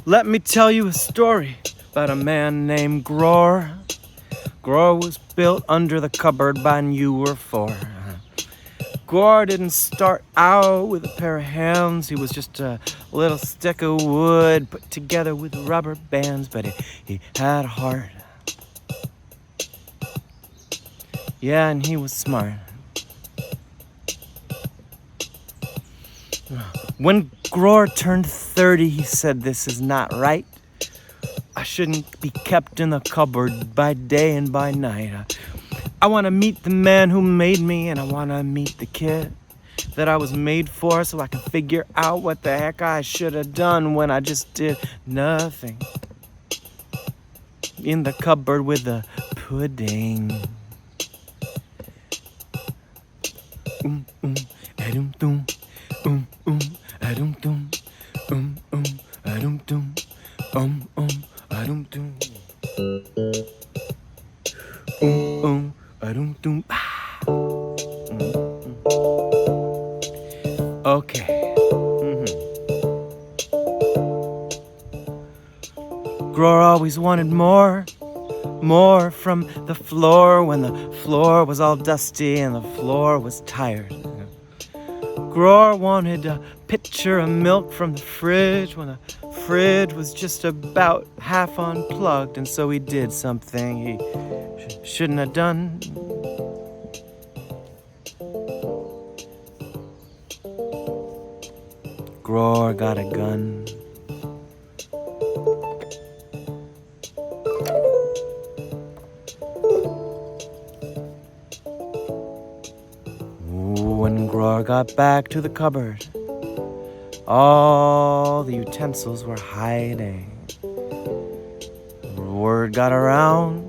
Let me tell you a story about a man named Gror. Gror was built under the cupboard by you were four. Gror didn't start out with a pair of hands. He was just a little stick of wood put together with rubber bands, but he had a heart. Yeah, and he was smart. When Gror turned 30, he said, "This is not right. I shouldn't be kept in the cupboard by day and by night. I want to meet the man who made me, and I want to meet the kid that I was made for, so I can figure out what the heck I should have done when I just did nothing in the cupboard with the pudding." Adum dum, adum dum, adum dum, adum dum, adum dum. Okay. Gror always wanted more from the floor when the floor was all dusty and the floor was tired. Gror wanted a pitcher of milk from the fridge when the fridge was just about half unplugged, and so he did something he shouldn't have done. Gror got a gun. When Gror got back to the cupboard, all the utensils were hiding. Word got around.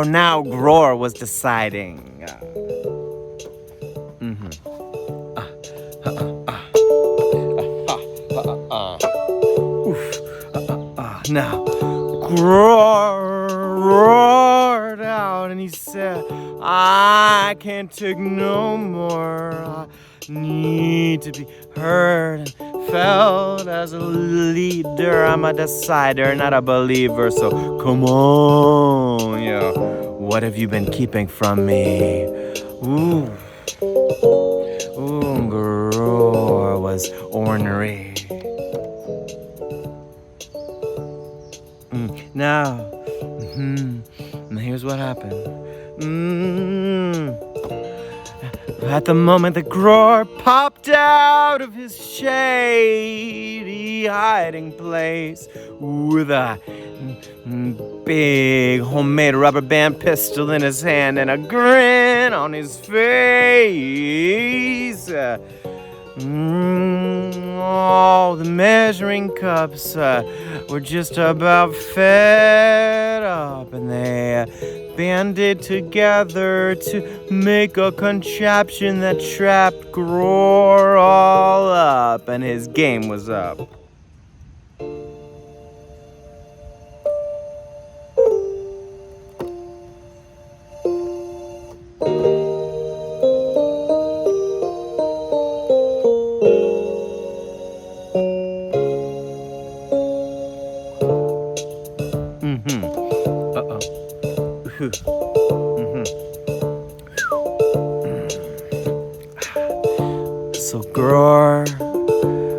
Now Gror was deciding. Now Gror roared out and he said, "I can't take no more. I need to be heard and felt as a leader. I'm a decider, not a believer, so come on, yeah. What have you been keeping from me?" Ooh, Gror was ornery. Now, here's what happened. At the moment that Gror popped out of his shady hiding place with a big homemade rubber band pistol in his hand and a grin on his face, all the measuring cups were just about fed up, and they banded together to make a contraption that trapped Gror all up, and his game was up. So Gror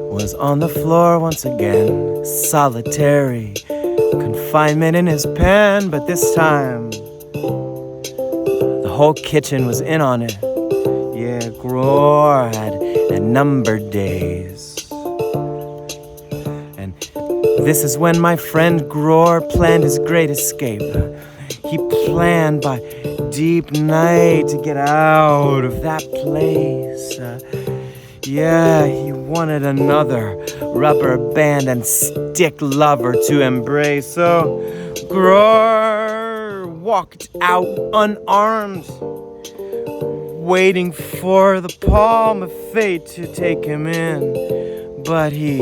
was on the floor once again, solitary confinement in his pen, but this time the whole kitchen was in on it. Yeah, Gror had numbered days. And this is when my friend Gror planned his great escape. He planned by deep night to get out of that place. He wanted another rubber band and stick lover to embrace. So Gror walked out unarmed, waiting for the palm of fate to take him in. But he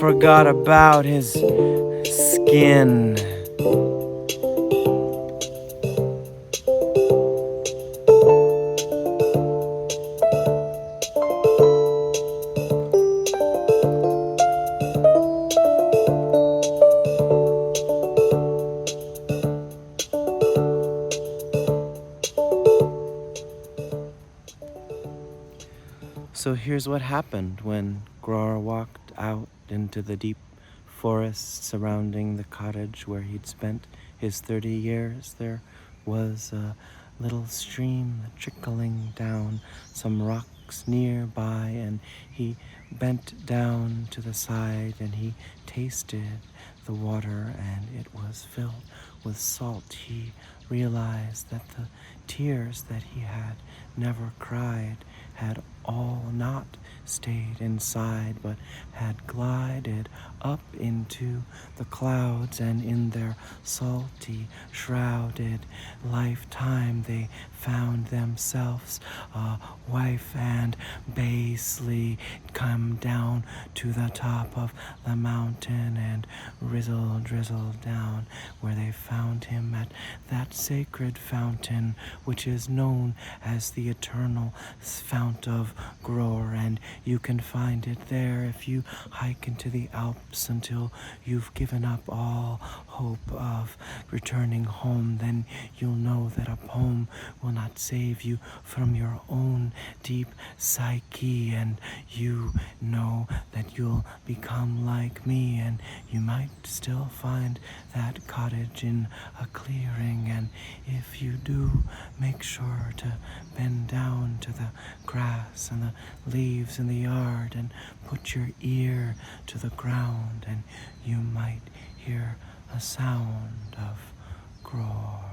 forgot about his skin. So here's what happened when Gror walked out into the deep forest surrounding the cottage where he'd spent his 30 years. There was a little stream trickling down some rocks nearby, and he bent down to the side and he tasted the water, and it was filled with salt. He realized that the tears that he had never cried had all not stayed inside, but had glided up into the clouds, and in their salty, shrouded lifetime they found themselves a wife and basely come down to the top of the mountain and drizzle down, where they found him at that sacred fountain which is known as the eternal fount of Gror, and you can find it there if you hike into the Alps until you've given up all hope of returning home. Then you'll know that a poem will not save you from your own deep psyche, and you know that you'll become like me, and you might still find that cottage in a clearing. And if you do, make sure to bend down to the grass and the leaves in the yard and put your ear to the ground, and you might hear a sound of Gror.